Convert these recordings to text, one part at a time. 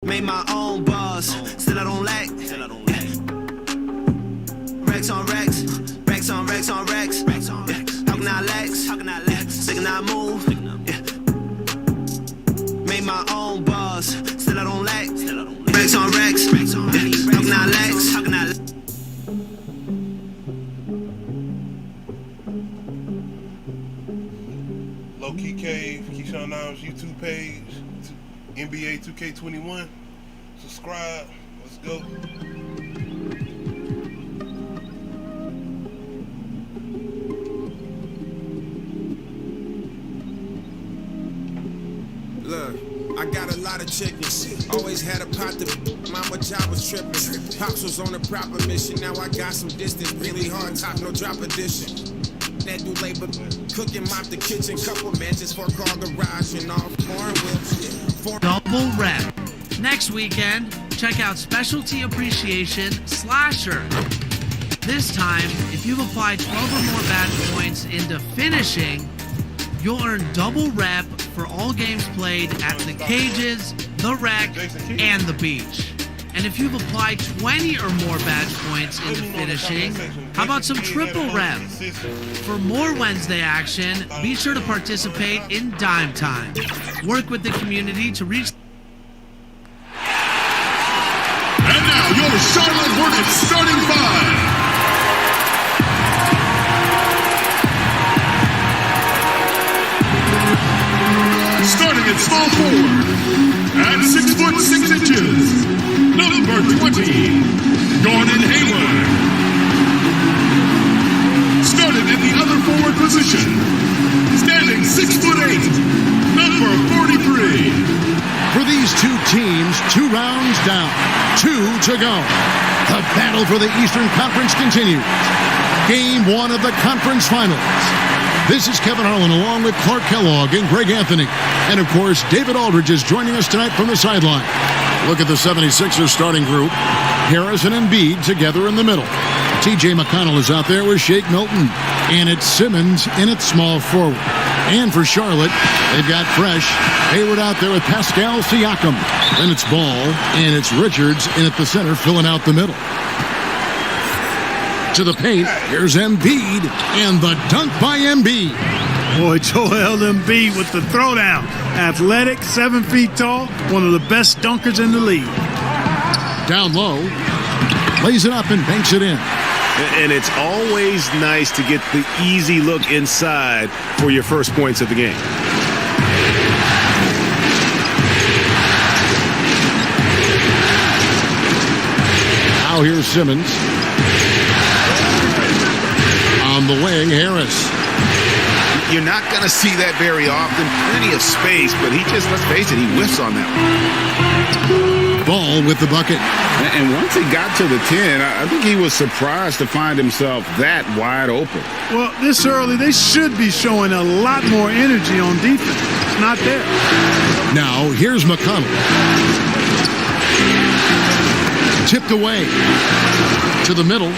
Made my own buzz, still I don't lack. Racks on racks, racks on racks on racks. How can I lax? Sick and I move. Made my own buzz, still I don't lack. Racks on racks, how can I lax? Low Key Cave, Keyshawn Nimes YouTube page, NBA 2K21. Subscribe. Let's go. Look, I got a lot of chickens. Always had a pot to mama job was tripping. Pops was on a proper mission. Now I got some distance. Really hard top, no drop edition. That do labor, cooking, mop the kitchen. Couple mansions for car garage and all foreign wheels. Double rep. Next weekend, check out Specialty Appreciation Slasher. This time, if you've applied 12 or more badge points into finishing, you'll earn double rep for all games played at the cages, the rec, and the beach. And if you've applied 20 or more badge points into finishing, how about some triple rep? For more Wednesday action, be sure to participate in Dime Time. Work with the community to reach. And now your Charlotte Hornets starting five. Starting at small forward, at 6'6", number 20, Gordon Hayward. Starting in the other forward position, standing 6'8", number 43. For these two teams, 2 rounds down, 2 to go. The battle for the Eastern Conference continues. Game 1 of the conference finals. This is Kevin Harlan along with Clark Kellogg and Greg Anthony. And, of course, David Aldridge is joining us tonight from the sideline. Look at the 76ers starting group. Harris and Embiid together in the middle. T.J. McConnell is out there with Shake Milton. And it's Simmons in at small forward. And for Charlotte, they've got Fresh. Hayward out there with Pascal Siakam. Then it's Ball, and it's Richards in at the center filling out the middle. To the paint, here's Embiid, and the dunk by Embiid. Boy, Joel Embiid with the throwdown. Athletic, 7 feet tall, one of the best dunkers in the league. Down low, lays it up and banks it in. And it's always nice to get the easy look inside for your first points of the game. Now here's Simmons. On the wing, Harris. You're not going to see that very often. Plenty of space, but he just, let's face it, he whiffs on that one. Ball with the bucket. And once he got to the 10, I think he was surprised to find himself that wide open. Well, this early, they should be showing a lot more energy on defense. It's not there. Now, here's McConnell. Tipped away. To the middle.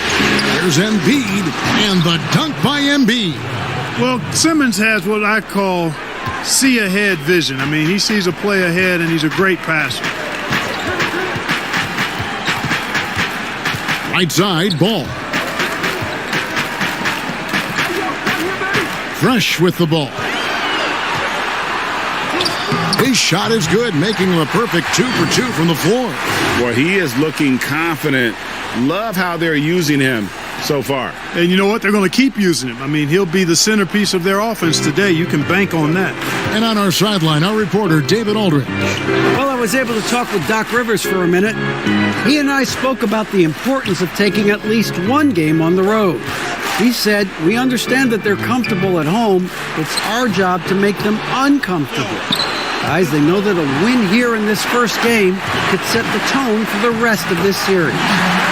There's Embiid. And the dunk by Embiid. Well, Simmons has what I call see-ahead vision. I mean, he sees a play ahead, and he's a great passer. Right side, Ball. Fresh with the ball. His shot is good, making him a perfect 2 for 2 from the floor. Well, he is looking confident. Love how they're using him so far. And you know what? They're going to keep using him. I mean, he'll be the centerpiece of their offense today. You can bank on that. And on our sideline, our reporter, David Aldridge. Well, I was able to talk with Doc Rivers for a minute. He and I spoke about the importance of taking at least one game on the road. He said, we understand that they're comfortable at home. It's our job to make them uncomfortable. Guys, they know that a win here in this first game could set the tone for the rest of this series.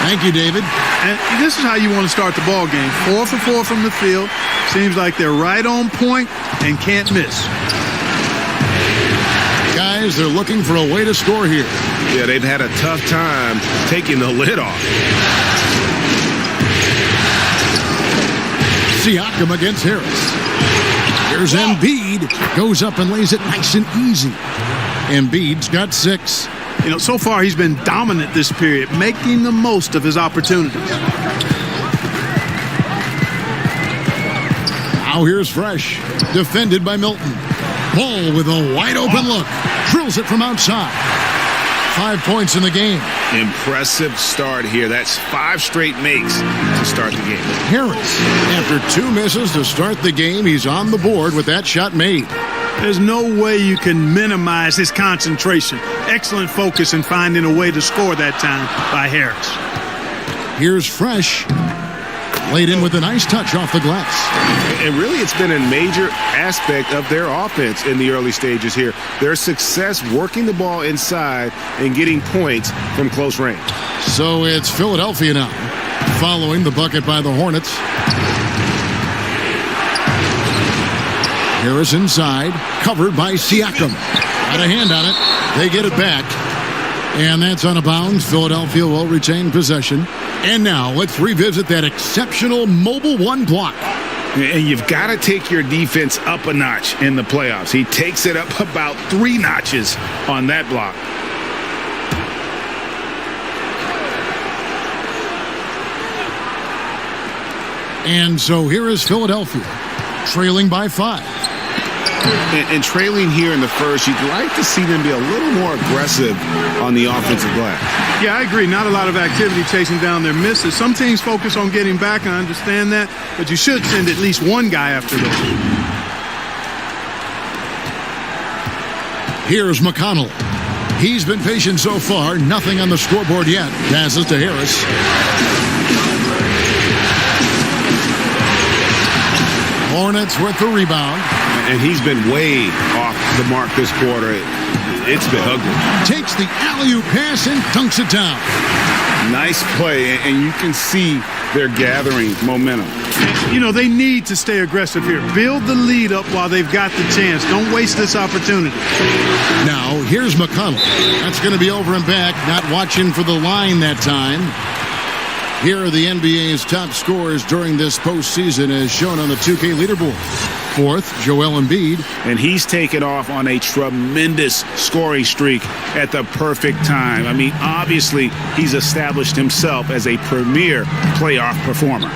Thank you, David. And this is how you want to start the ball game. 4 for 4 from the field. Seems like they're right on point and can't miss. Guys, they're looking for a way to score here. Yeah, they've had a tough time taking the lid off. Siakam against Harris. Here's Embiid. Goes up and lays it nice and easy. Embiid's got 6. You know, so far he's been dominant this period, making the most of his opportunities. Now here's Fresh, defended by Milton. Ball with a wide open look. Drills it from outside. 5 points in the game. Impressive start here. That's 5 straight makes to start the game. Harris, after 2 misses to start the game, he's on the board with that shot made. There's no way you can minimize his concentration. Excellent focus in finding a way to score that time by Harris. Here's Fresh. Laid in with a nice touch off the glass. And really, it's been a major aspect of their offense in the early stages here. Their success working the ball inside and getting points from close range. So it's Philadelphia now, following the bucket by the Hornets. Harris inside, covered by Siakam. Got a hand on it. They get it back. And that's on a bounce. Philadelphia will retain possession. And now let's revisit that exceptional mobile 1 block. And you've got to take your defense up a notch in the playoffs. He takes it up about 3 notches on that block. And so here is Philadelphia, trailing by 5. And trailing here in the first, you'd like to see them be a little more aggressive on the offensive glass. Yeah, I agree. Not a lot of activity chasing down their misses. Some teams focus on getting back, and I understand that, but you should send at least one guy after those. Here's McConnell. He's been patient so far. Nothing on the scoreboard yet. Passes to Harris. Hornets with the rebound. And he's been way off the mark this quarter. It's been ugly. Takes the alley-oop pass and dunks it down. Nice play, and you can see they're gathering momentum. You know, they need to stay aggressive here. Build the lead up while they've got the chance. Don't waste this opportunity. Now, here's McConnell. That's going to be over and back, not watching for the line that time. Here are the NBA's top scorers during this postseason as shown on the 2K leaderboard. 4th, Joel Embiid. And he's taken off on a tremendous scoring streak at the perfect time. I mean, obviously, he's established himself as a premier playoff performer.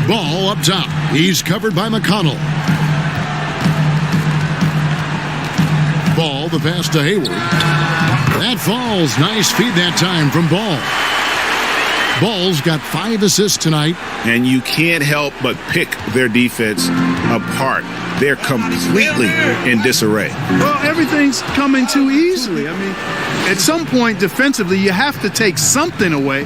Ball up top. He's covered by McConnell. Ball, the pass to Hayward. That falls. Nice feed that time from Ball. Ball's got 5 assists tonight. And you can't help but pick their defense apart. They're completely in disarray. Well, everything's coming too easily. I mean, at some point defensively, you have to take something away.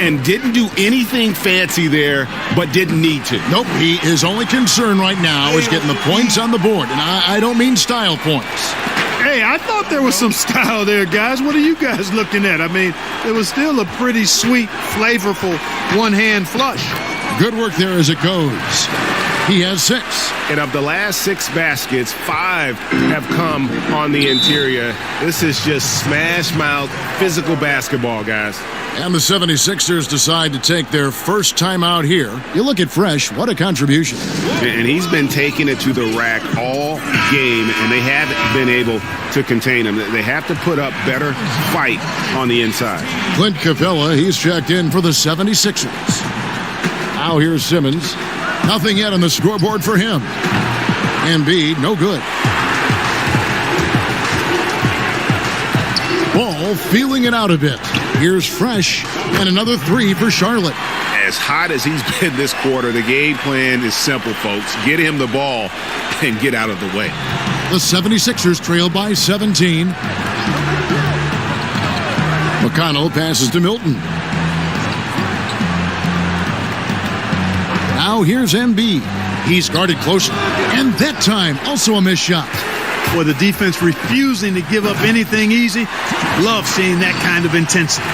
And didn't do anything fancy there, but didn't need to. Nope, his only concern right now is getting the points on the board. And I don't mean style points. Hey, I thought there was some style there, guys. What are you guys looking at? I mean, it was still a pretty sweet, flavorful one-hand flush. Good work there as it goes. He has 6. And of the last 6 baskets, 5 have come on the interior. This is just smash-mouth physical basketball, guys. And the 76ers decide to take their first time out here. You look at Fresh, what a contribution. And he's been taking it to the rack all game, and they haven't been able to contain him. They have to put up better fight on the inside. Clint Capella, he's checked in for the 76ers. Now here's Simmons. Nothing yet on the scoreboard for him. Embiid, no good. Ball feeling it out a bit. Here's Fresh, and another 3 for Charlotte. As hot as he's been this quarter, the game plan is simple, folks. Get him the ball and get out of the way. The 76ers trail by 17. McConnell passes to Milton. Now here's Embiid. He's guarded closely. And that time, also a missed shot. For the defense refusing to give up anything easy. Love seeing that kind of intensity.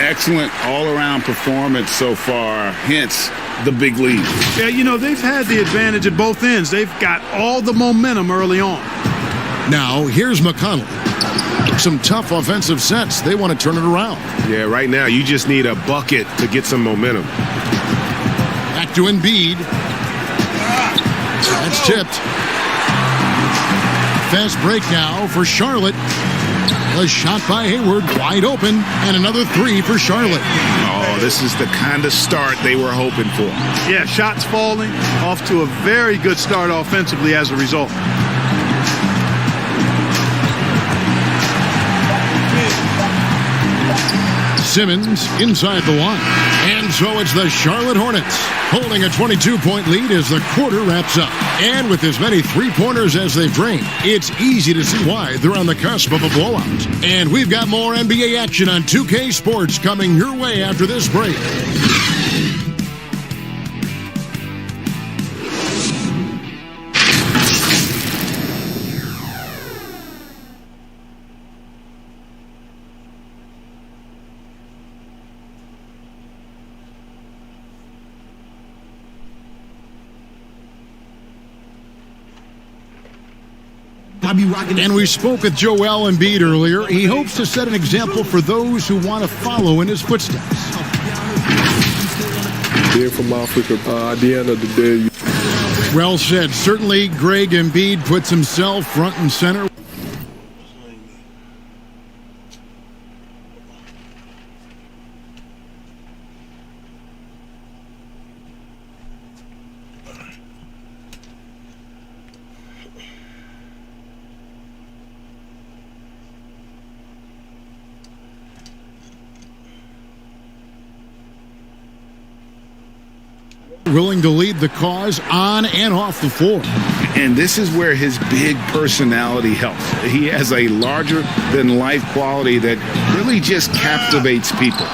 Excellent all-around performance so far, hence the big lead. Yeah, you know, they've had the advantage at both ends. They've got all the momentum early on. Now, here's McConnell. Some tough offensive sets. They want to turn it around. Yeah, right now, you just need a bucket to get some momentum. Back to Embiid. That's tipped. Fast break now for Charlotte. A shot by Hayward, wide open, and another three for Charlotte. Oh, this is the kind of start they were hoping for. Yeah, shots falling, off to a very good start offensively as a result. Simmons inside the line. And so it's the Charlotte Hornets holding a 22-point lead as the quarter wraps up. And with as many three-pointers as they've drained, it's easy to see why they're on the cusp of a blowout. And we've got more NBA action on 2K Sports coming your way after this break. And we spoke with Joel Embiid earlier. He hopes to set an example for those who want to follow in his footsteps. Being from Africa, at the end of the day. Well said. Certainly, Greg Embiid puts himself front and center. Willing to lead the cause on and off the floor. And this is where his big personality helps. He has a larger-than-life quality that really just captivates people.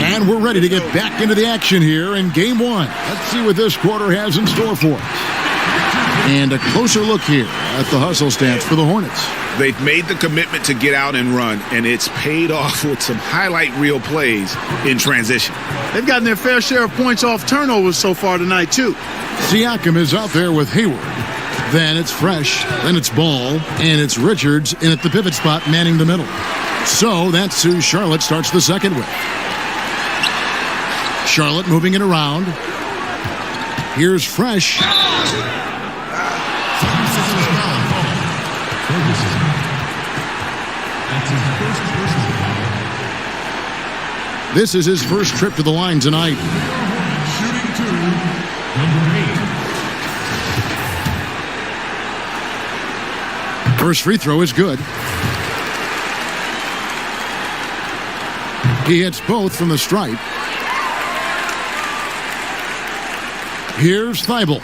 And we're ready to get back into the action here in Game 1. Let's see what this quarter has in store for us. And a closer look here at the hustle stance for the Hornets. They've made the commitment to get out and run, and it's paid off with some highlight reel plays in transition. They've gotten their fair share of points off turnovers so far tonight, too. Siakam is out there with Hayward. Then it's Fresh, then it's Ball, and it's Richards in at the pivot spot manning the middle. So that's who Charlotte starts the second with. Charlotte moving it around. Here's Fresh. This is his first trip to the line tonight. Shooting 2, number 8. First free throw is good. He hits both from the stripe. Here's Thibault.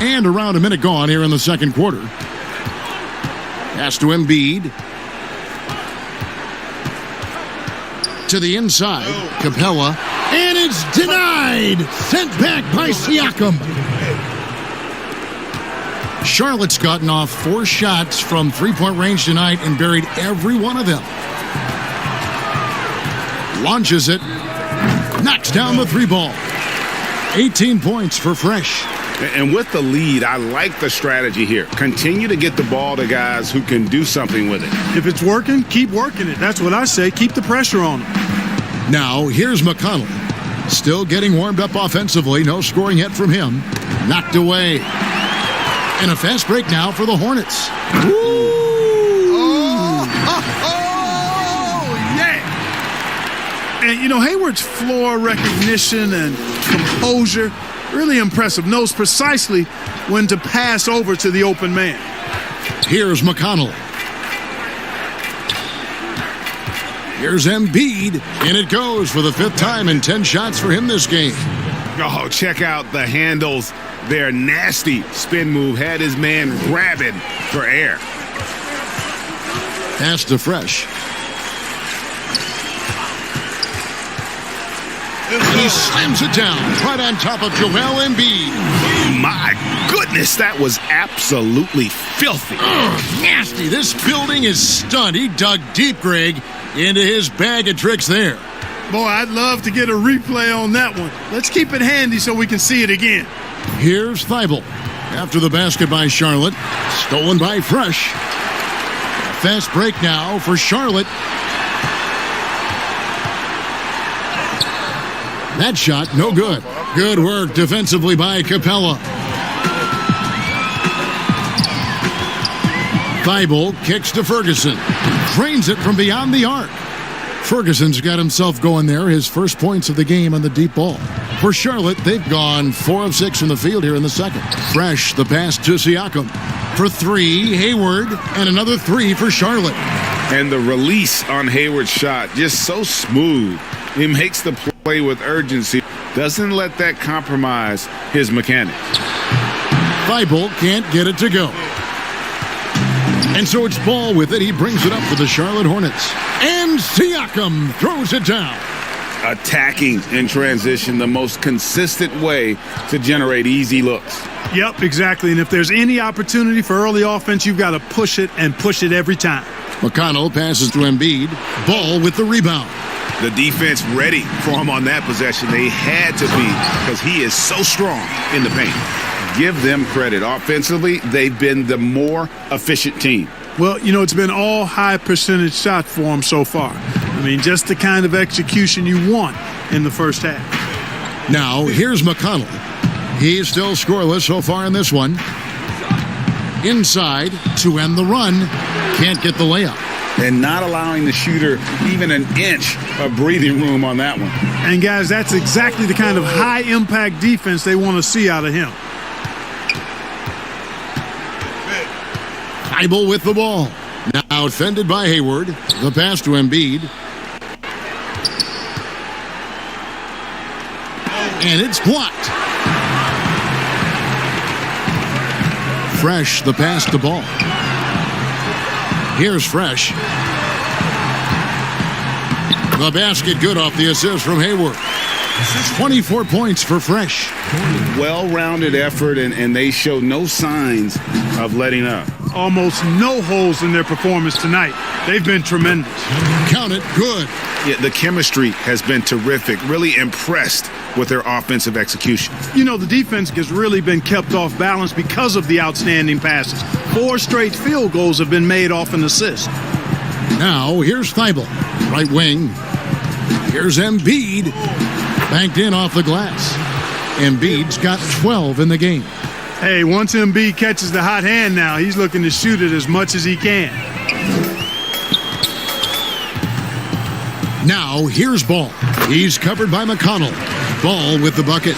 And around a minute gone here in the second quarter. Pass to Embiid. To the inside, Capella, and it's denied! Sent back by Siakam. Charlotte's gotten off 4 shots from three-point range tonight and buried every one of them. Launches it, knocks down the 3-ball. 18 points for Fresh. And with the lead, I like the strategy here. Continue to get the ball to guys who can do something with it. If it's working, keep working it. That's what I say. Keep the pressure on him. Now, here's McConnell. Still getting warmed up offensively. No scoring yet from him. Knocked away. And a fast break now for the Hornets. Yeah! And, you know, Hayward's floor recognition and composure, really impressive. Knows precisely when to pass over to the open man. Here's McConnell. Here's Embiid, and it goes for the 5th time in 10 shots for him this game. Oh, check out the handles. Their nasty spin move had his man grabbing for air. Pass to Fresh. He slams it down right on top of Joel Embiid. My goodness, that was absolutely filthy. Nasty. This building is stunned. He dug deep, Greg, into his bag of tricks there. Boy, I'd love to get a replay on that one. Let's keep it handy so we can see it again. Here's Thibault. After the basket by Charlotte. Stolen by Fresh. A fast break now for Charlotte. That shot, no good. Good work defensively by Capella. Thibault kicks to Ferguson. Drains it from beyond the arc. Ferguson's got himself going there. His first points of the game on the deep ball. For Charlotte, they've gone 4 of 6 from the field here in the second. Fresh, the pass to Siakam. For 3, Hayward, and another 3 for Charlotte. And the release on Hayward's shot, just so smooth. He makes the play with urgency. Doesn't let that compromise his mechanics. Thibault can't get it to go. And so it's Ball with it. He brings it up for the Charlotte Hornets. And Siakam throws it down. Attacking in transition, the most consistent way to generate easy looks. Yep, exactly. And if there's any opportunity for early offense, you've got to push it and push it every time. McConnell passes to Embiid. Ball with the rebound. The defense ready for him on that possession. They had to be because he is so strong in the paint. Give them credit. Offensively, they've been the more efficient team. Well, you know, it's been all high percentage shots for him so far. I mean, just the kind of execution you want in the first half. Now, here's McConnell. He's still scoreless so far in this one. Inside to end the run. Can't get the layup. And not allowing the shooter even an inch of breathing room on that one. And, guys, that's exactly the kind of high-impact defense they want to see out of him. Thibault with the ball. Now defended by Hayward. The pass to Embiid. And it's blocked. Fresh, the pass to Ball. Here's Fresh. The basket good off the assist from Hayward. 24 points for Fresh. Well-rounded effort, and they show no signs of letting up. Almost no holes in their performance tonight. They've been tremendous. Count it, good. Yeah, the chemistry has been terrific. Really impressed with their offensive execution. You know, the defense has really been kept off balance because of the outstanding passes. 4 straight field goals have been made off an assist. Now, here's Thibault. Right wing. Here's Embiid. Banked in off the glass. Embiid's got 12 in the game. Hey, once Embiid catches the hot hand now, he's looking to shoot it as much as he can. Now, here's Ball. He's covered by McConnell. Ball with the bucket.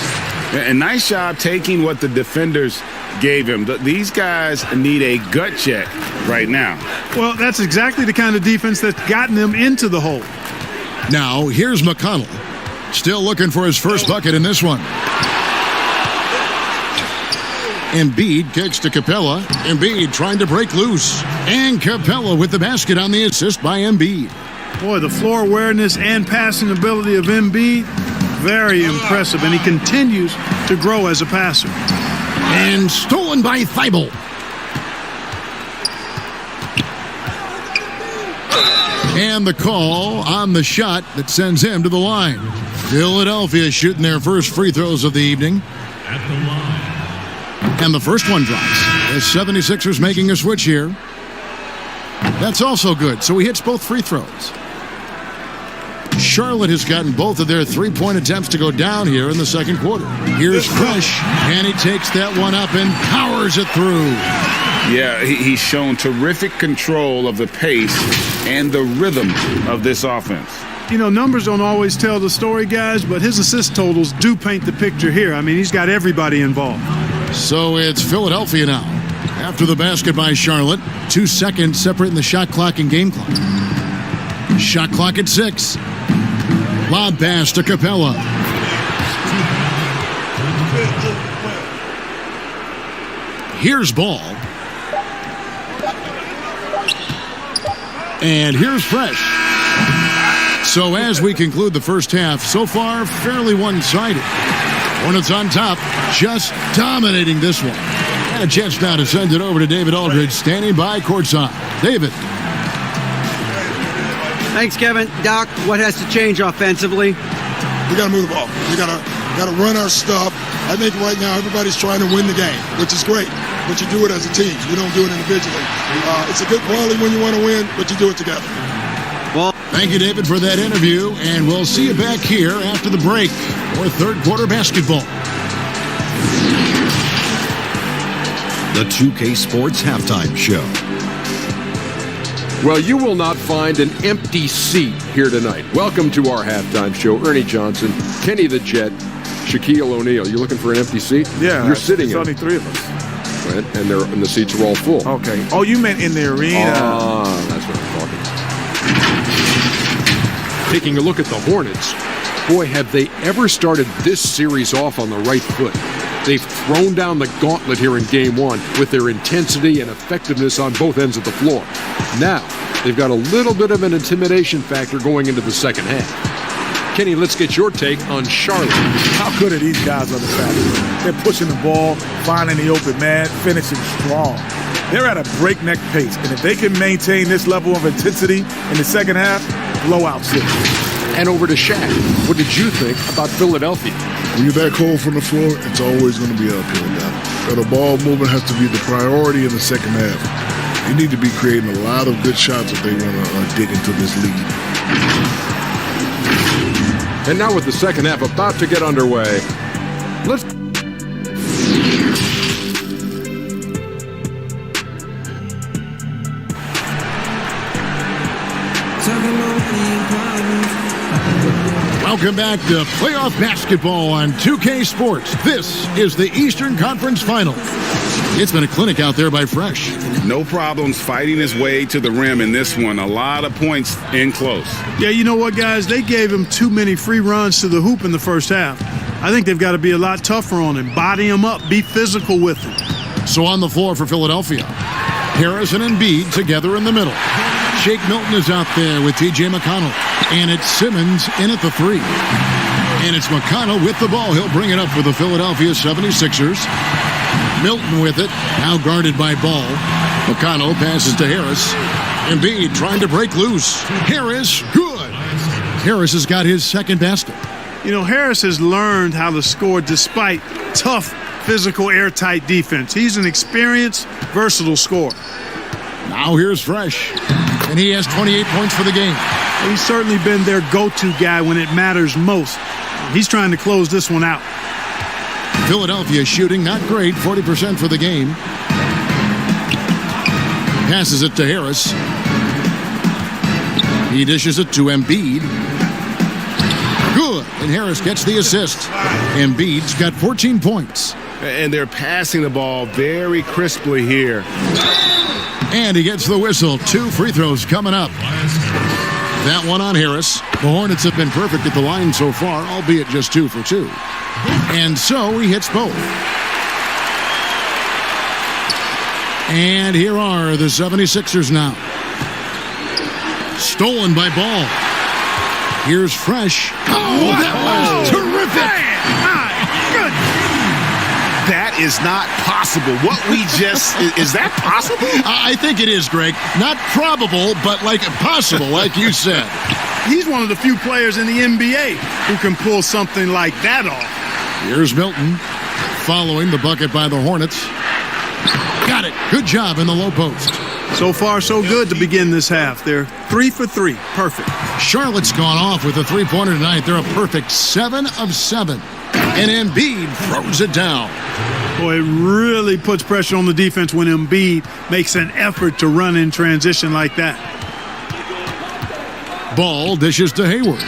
And nice job taking what the defenders gave him. These guys need a gut check right now. Well, that's exactly the kind of defense that's gotten them into the hole. Now, here's McConnell. Still looking for his first bucket in this one. Embiid kicks to Capella. Embiid trying to break loose. And Capella with the basket on the assist by Embiid. Boy, the floor awareness and passing ability of Embiid, very impressive. And he continues to grow as a passer. And stolen by Thibault. And the call on the shot that sends him to the line. Philadelphia shooting their first free throws of the evening. At the line. And the first one drops. The 76ers making a switch here. That's also good. So he hits both free throws. Charlotte has gotten both of their three-point attempts to go down here in the second quarter. Here's Fresh, and he takes that one up and powers it through. Yeah, he's shown terrific control of the pace and the rhythm of this offense. You know, numbers don't always tell the story, guys, but his assist totals do paint the picture here. I mean, he's got everybody involved. So it's Philadelphia now. After the basket by Charlotte, 2 seconds separating the shot clock and game clock. Shot clock at 6. Lob pass to Capella. Here's Ball. And here's Fresh. So as we conclude the first half, so far fairly one-sided. Hornets on top, just dominating this one. And a chance now to send it over to David Aldridge, standing by courtside. David. Thanks, Kevin. Doc, what has to change offensively? We got to move the ball. We got to run our stuff. I think right now everybody's trying to win the game, which is great. But you do it as a team. You don't do it individually. It's a good quality when you want to win, but you do it together. Well, thank you, David, for that interview, and we'll see you back here after the break for third quarter basketball. The 2K Sports Halftime Show. Well, you will not find an empty seat here tonight. Welcome to our halftime show. Ernie Johnson, Kenny the Jet, Shaquille O'Neal. You looking for an empty seat? Yeah. You're sitting in. There's only 3 of us. Right? And the seats are all full. Okay. Oh, you meant in the arena. Ah, that's what I'm talking about. Taking a look at the Hornets. Boy, have they ever started this series off on the right foot. They've thrown down the gauntlet here in Game 1 with their intensity and effectiveness on both ends of the floor. Now, they've got a little bit of an intimidation factor going into the second half. Kenny, let's get your take on Charlotte. How good are these guys on the side? They're pushing the ball, finding the open man, finishing strong. They're at a breakneck pace, and if they can maintain this level of intensity in the second half, blowout series. And over to Shaq. What did you think about Philadelphia? When you're that cold from the floor, it's always going to be uphill battle. So the ball movement has to be the priority in the second half. You need to be creating a lot of good shots if they want to dig into this lead. And now with the second half about to get underway, let's... Welcome back to playoff basketball on 2K Sports. This is the Eastern Conference Final. It's been a clinic out there by Fresh. No problems fighting his way to the rim in this one. A lot of points in close. Yeah, you know what, guys? They gave him too many free runs to the hoop in the first half. I think they've got to be a lot tougher on him. Body him up. Be physical with him. So on the floor for Philadelphia, Harris and Embiid together in the middle. Shake Milton is out there with T.J. McConnell. And it's Simmons in at the 3. And it's McConnell with the ball. He'll bring it up for the Philadelphia 76ers. Milton with it, now guarded by Ball. McConnell passes to Harris. Embiid trying to break loose. Harris, good. Harris has got his second basket. You know, Harris has learned how to score despite tough, physical, airtight defense. He's an experienced, versatile scorer. Now here's Fresh. And he has 28 points for the game. He's certainly been their go-to guy when it matters most. He's trying to close this one out. Philadelphia shooting not great, 40% for the game. Passes it to Harris. He dishes it to Embiid. Good, and Harris gets the assist. Embiid's got 14 points. And they're passing the ball very crisply here. And he gets the whistle. 2 free throws coming up. That one on Harris. The Hornets have been perfect at the line so far, albeit just 2 for 2. And so he hits both. And here are the 76ers now. Stolen by Ball. Here's Fresh. Oh, that was terrific. That is not possible. What we just, is that possible? I think it is, Greg. Not probable, but like possible, like you said. He's one of the few players in the NBA who can pull something like that off. Here's Milton following the bucket by the Hornets. Got it. Good job in the low post. So far, so good to begin this half. They're 3 for 3. Perfect. Charlotte's gone off with a three-pointer tonight. They're a perfect 7 of 7. And Embiid throws it down. Boy, it really puts pressure on the defense when Embiid makes an effort to run in transition like that. Ball dishes to Hayward.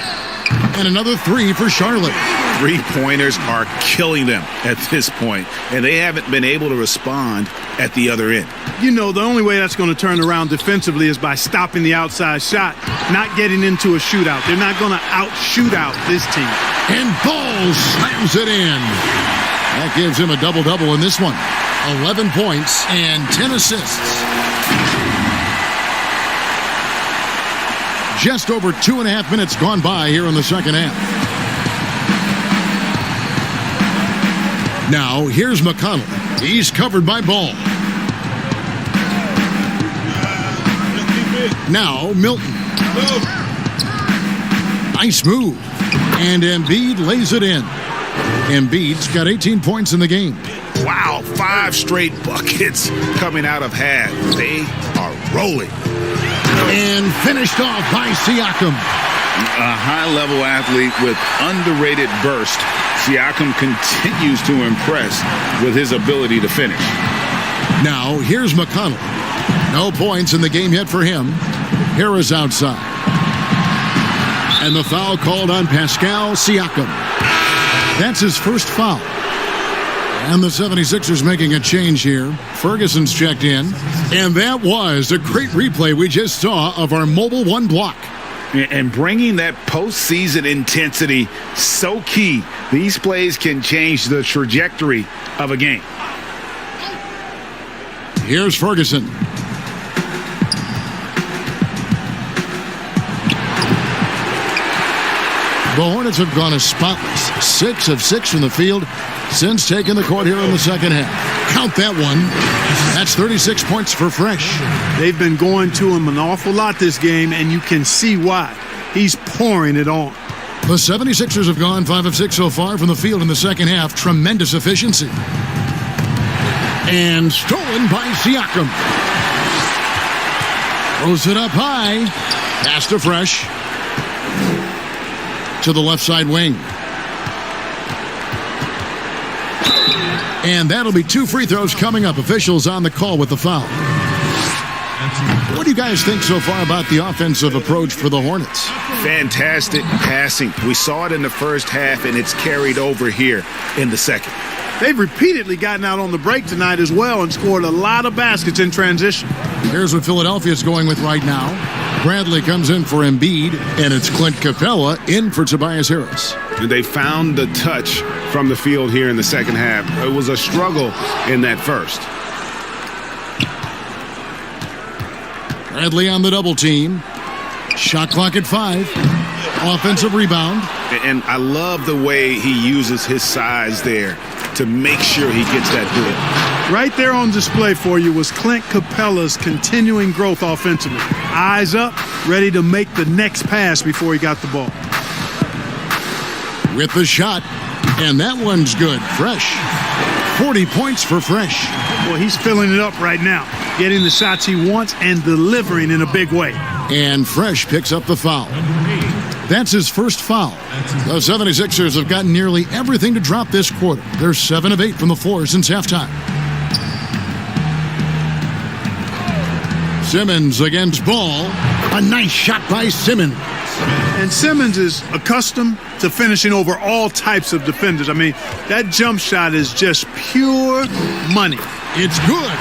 And another 3 for Charlotte. Three-pointers are killing them at this point, and they haven't been able to respond at the other end. You know, the only way that's going to turn around defensively is by stopping the outside shot, not getting into a shootout. They're not going to out-shoot out this team. And Ball slams it in. That gives him a double-double in this one. 11 points and 10 assists. Just over 2.5 minutes gone by here in the second half. Now, here's McConnell. He's covered by Ball. Now, Milton. Nice move. And Embiid lays it in. Embiid's got 18 points in the game. Wow, 5 straight buckets coming out of half. They are rolling. And finished off by Siakam. A high-level athlete with underrated burst. Siakam continues to impress with his ability to finish. Now, here's McConnell. No points in the game yet for him. Harris outside. And the foul called on Pascal Siakam. That's his first foul. And the 76ers making a change here. Ferguson's checked in. And that was a great replay we just saw of our Mobile One block. And bringing that postseason intensity, so key. These plays can change the trajectory of a game. Here's Ferguson. The Hornets have gone as spotless. 6 of 6 from the field since taking the court here in the second half. Count that one. That's 36 points for Fresh. They've been going to him an awful lot this game, and you can see why. He's pouring it on. The 76ers have gone 5 of 6 so far from the field in the second half. Tremendous efficiency. And stolen by Siakam. Throws it up high. Pass to Fresh. To the left side wing. And that'll be 2 free throws coming up. Officials on the call with the foul. What do you guys think so far about the offensive approach for the Hornets? Fantastic passing. We saw it in the first half, and it's carried over here in the second. They've repeatedly gotten out on the break tonight as well and scored a lot of baskets in transition. Here's what Philadelphia's going with right now. Bradley comes in for Embiid, and it's Clint Capella in for Tobias Harris. And they found the touch from the field here in the second half. It was a struggle in that first. Bradley on the double team. Shot clock at 5. Offensive rebound. And I love the way he uses his size there to make sure he gets that board. Right there on display for you was Clint Capella's continuing growth offensively. Eyes up, ready to make the next pass before he got the ball. With the shot, and that one's good. Fresh. 40 points for Fresh. Well, he's filling it up right now, getting the shots he wants and delivering in a big way. And Fresh picks up the foul. That's his first foul. The 76ers have gotten nearly everything to drop this quarter. They're 7 of 8 from the floor since halftime. Simmons against Ball. A nice shot by Simmons. And Simmons is accustomed to finishing over all types of defenders. I mean, that jump shot is just pure money. It's good.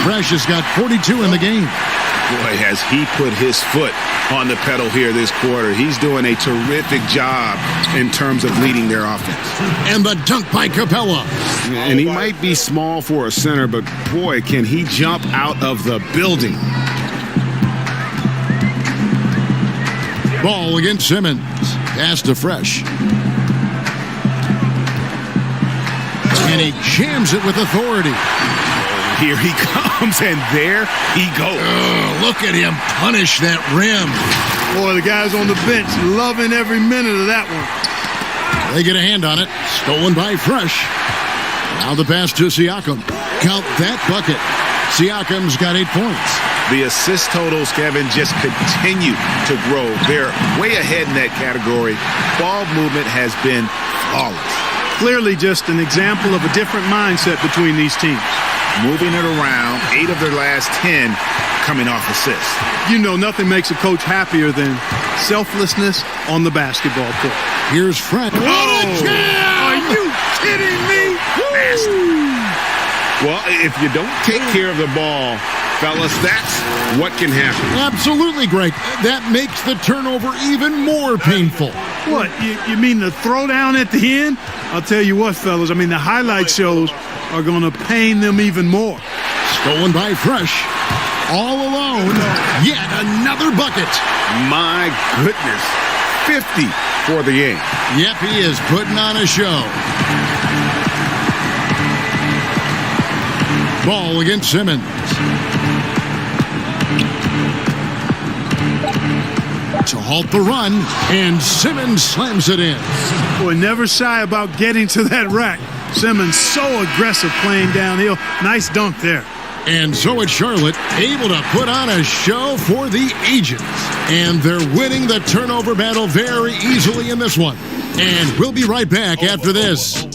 Fresh has got 42 in the game. Boy, has he put his foot on the pedal here this quarter. He's doing a terrific job in terms of leading their offense. And the dunk by Capella. And he might be small for a center, but boy, can he jump out of the building. Ball against Simmons. Pass to Fresh. And he jams it with authority. Here he comes, and there he goes. Look at him punish that rim. Boy, the guys on the bench loving every minute of that one. They get a hand on it. Stolen by Fresh. Now the pass to Siakam. Count that bucket. Siakam's got 8 points. The assist totals, Kevin, just continue to grow. They're way ahead in that category. Ball movement has been flawless. Clearly just an example of a different mindset between these teams. Moving it around, 8 of their last 10 coming off assists. You know, nothing makes a coach happier than selflessness on the basketball court. Here's Fred. Are you kidding me? Well, if you don't take care of the ball, fellas, that's what can happen. Absolutely, Greg. That makes the turnover even more painful. What, you mean the throwdown at the end? I'll tell you what, fellas, I mean, the highlight shows are going to pain them even more. Stolen by Fresh. All alone. Yet another bucket. My goodness. 50 for the game. Yep, he is putting on a show. Ball against Simmons. To halt the run, and Simmons slams it in. Boy, never shy about getting to that rack. Simmons so aggressive playing downhill. Nice dunk there. And so it's Charlotte, able to put on a show for the ages. And they're winning the turnover battle very easily in this one. And we'll be right back after this.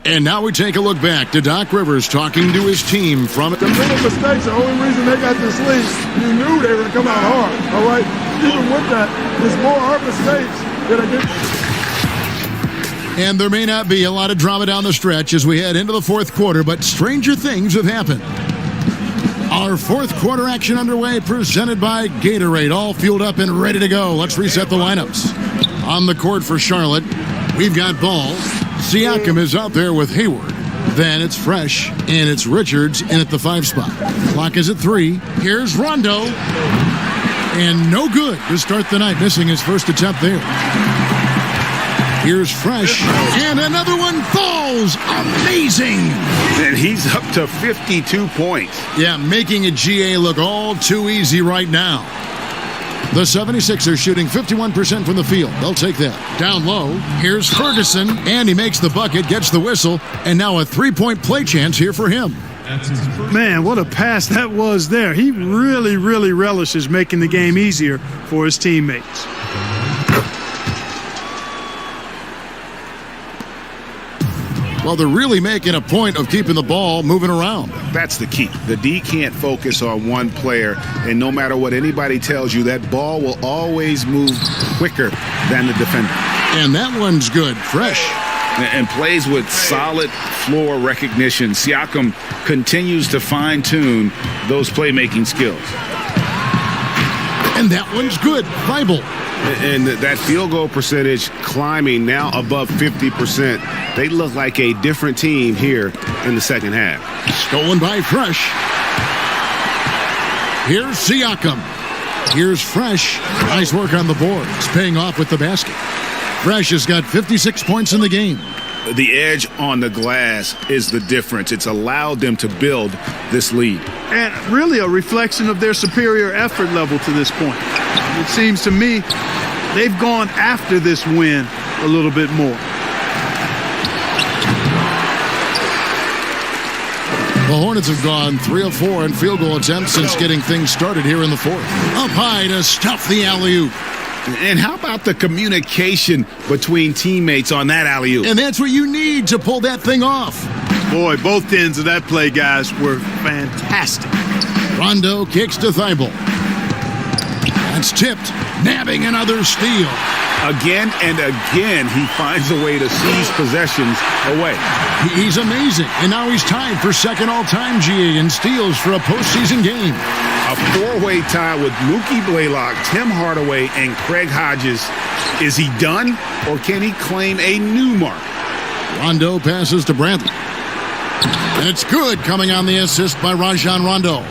And now we take a look back to Doc Rivers talking to his team from The little mistakes, the only reason they got this lead, you knew they were going to come out hard, all right? Even with that, there's more our mistakes that are getting. And there may not be a lot of drama down the stretch as we head into the fourth quarter, but stranger things have happened. Our fourth quarter action underway, presented by Gatorade, all fueled up and ready to go. Let's reset the lineups. On the court for Charlotte, we've got Ball. Siakam is out there with Hayward. Then it's Fresh, and it's Richards in at the 5 spot. Clock is at 3. Here's Rondo. And no good to start the night, missing his first attempt there. Here's Fresh, and another one falls. Amazing. And he's up to 52 points. Yeah, making a GA look all too easy right now. The 76ers shooting 51% from the field. They'll take that. Down low, here's Ferguson, and he makes the bucket, gets the whistle, and now a three-point play chance here for him. Man, what a pass that was there. He really, really relishes making the game easier for his teammates. Well, they're really making a point of keeping the ball moving around. That's the key. The D can't focus on one player, and no matter what anybody tells you, that ball will always move quicker than the defender. And that one's good, Fresh. And plays with solid floor recognition. Siakam continues to fine-tune those playmaking skills. And that one's good, Bible. And that field goal percentage climbing now above 50%. They look like a different team here in the second half. Stolen by Fresh. Here's Siakam. Here's Fresh. Nice work on the boards, paying off with the basket. Fresh has got 56 points in the game. The edge on the glass is the difference. It's allowed them to build this lead. And really a reflection of their superior effort level to this point. It seems to me they've gone after this win a little bit more. The Hornets have gone 3 of 4 in field goal attempts since getting things started here in the fourth. Up high to stuff the alley-oop. And how about the communication between teammates on that alley-oop? And that's what you need to pull that thing off. Boy, both ends of that play, guys, were fantastic. Rondo kicks to Thibault. That's tipped, nabbing another steal. Again and again, he finds a way to seize possessions away. He's amazing, and now he's tied for second all-time GA in steals for a postseason game. A four-way tie with Mookie Blaylock, Tim Hardaway, and Craig Hodges. Is he done, or can he claim a new mark? Rondo passes to Bradley. And it's good, coming on the assist by Rajon Rondo.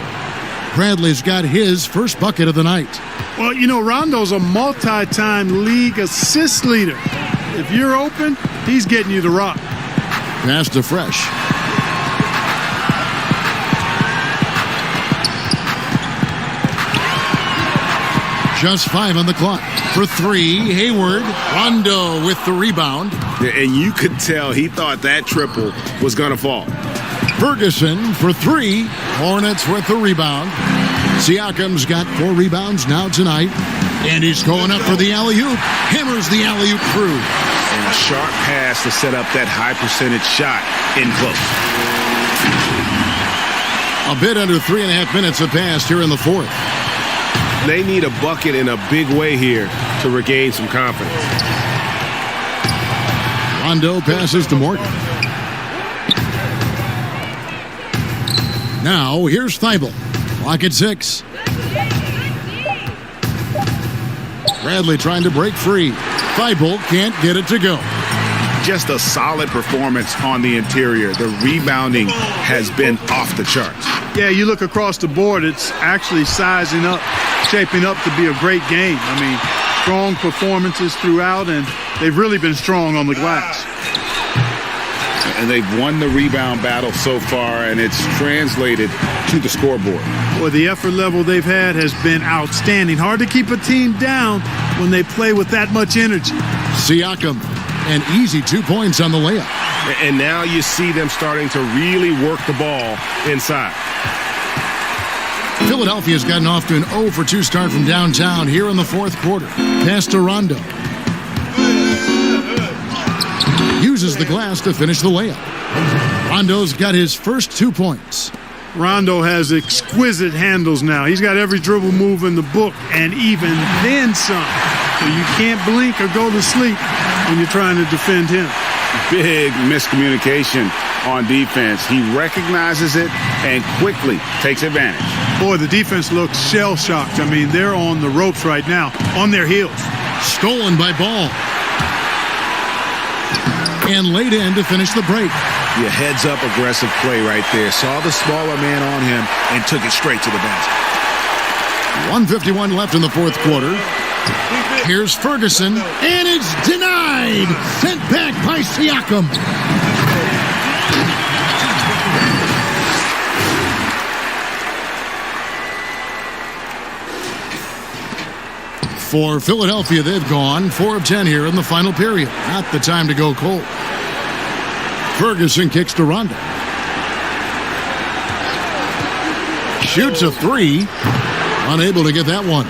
Bradley's got his first bucket of the night. Well, you know, Rondo's a multi-time league assist leader. If you're open, he's getting you the rock. Pass to Fresh. Just 5 on the clock. For 3, Hayward. Rondo with the rebound. And you could tell he thought that triple was going to fall. Ferguson for 3. Hornets with the rebound. Siakam's got 4 rebounds now tonight. And he's going up for the alley-oop. Hammers the alley-oop through. And a sharp pass to set up that high-percentage shot in close. A bit under 3.5 minutes have passed here in the fourth. They need a bucket in a big way here to regain some confidence. Rondo passes to Morgan. Now, here's Thibault. Clock at 6. Bradley trying to break free. Thibault can't get it to go. Just a solid performance on the interior. The rebounding has been off the charts. Yeah, you look across the board, it's actually sizing up, shaping up to be a great game. I mean, strong performances throughout, and they've really been strong on the glass. And they've won the rebound battle so far, and it's translated to the scoreboard. Well, the effort level they've had has been outstanding. Hard to keep a team down when they play with that much energy. Siakam, an easy 2 points on the layup. And now you see them starting to really work the ball inside. Philadelphia's gotten off to an 0 for 2 start from downtown here in the fourth quarter. Pass to Rondo. Uses the glass to finish the layup. Rondo's got his first 2 points. Rondo has exquisite handles now. He's got every dribble move in the book, and even then some. So you can't blink or go to sleep when you're trying to defend him. Big miscommunication on defense. He recognizes it and quickly takes advantage. Boy, the defense looks shell-shocked. I mean, they're on the ropes right now, on their heels. Stolen by Ball. And laid in to finish the break. Your heads-up aggressive play right there. Saw the smaller man on him and took it straight to the basket. 1:51 left in the fourth quarter. Here's Ferguson, and it's denied. Sent back by Siakam. For Philadelphia, they've gone 4 of 10 here in the final period. Not the time to go cold. Ferguson kicks to Rondo. Shoots a 3. Unable to get that one.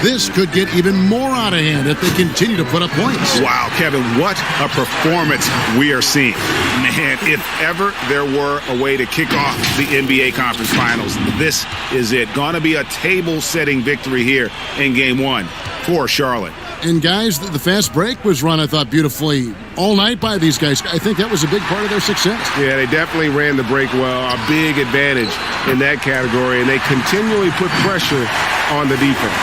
This could get even more out of hand if they continue to put up points. Wow, Kevin, what a performance we are seeing. Man, if ever there were a way to kick off the NBA Conference Finals, this is it. Gonna be a table-setting victory here in Game 1 for Charlotte. And guys, the fast break was run, I thought, beautifully all night by these guys. I think that was a big part of their success. Yeah, they definitely ran the break well. A big advantage in that category, and they continually put pressure on the defense.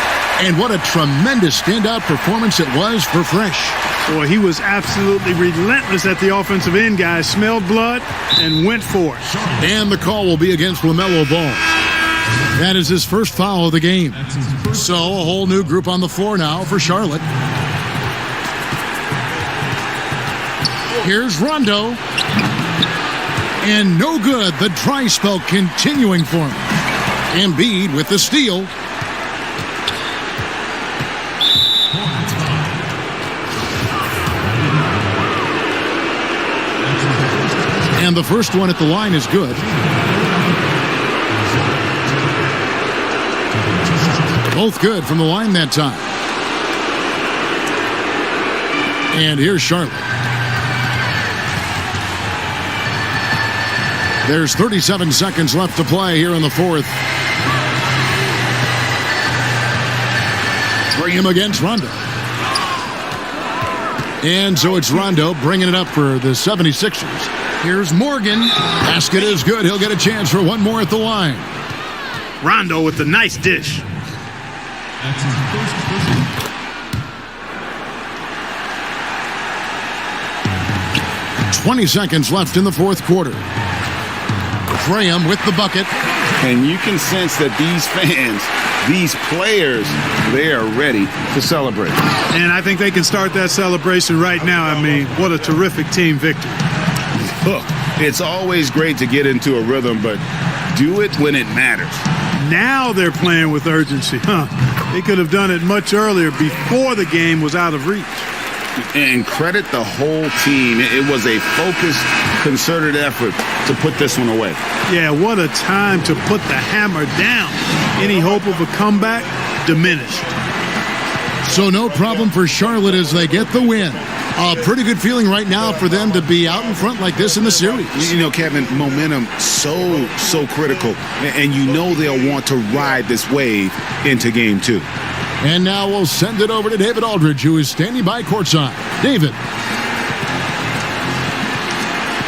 And what a tremendous standout performance it was for Fresh. Boy, he was absolutely relentless at the offensive end, guys. Smelled blood and went for it. And the call will be against LaMelo Ball. That is his first foul of the game. So a whole new group on the floor now for Charlotte. Here's Rondo. And no good. The dry spell continuing for him. Embiid with the steal. And the first one at the line is good. Both good from the line that time. And here's Charlotte. There's 37 seconds left to play here in the fourth. Bring him against Rondo. And so it's Rondo bringing it up for the 76ers. Here's Morgan. Basket is good. He'll get a chance for one more at the line. Rondo with the nice dish. 20 seconds left in the fourth quarter. Graham with the bucket. And you can sense that these fans, these players, they are ready to celebrate. And I think they can start that celebration right now. I mean, what a terrific team victory. Look, it's always great to get into a rhythm, but do it when it matters. Now they're playing with urgency, huh? They could have done it much earlier before the game was out of reach. And credit the whole team. It was a focused, concerted effort to put this one away. Yeah, what a time to put the hammer down. Any hope of a comeback diminished. So no problem for Charlotte as they get the win. A pretty good feeling right now for them to be out in front like this in the series. You know, Kevin, momentum so critical. And you know they'll want to ride this wave into Game 2. And now we'll send it over to David Aldridge, who is standing by courtside. David.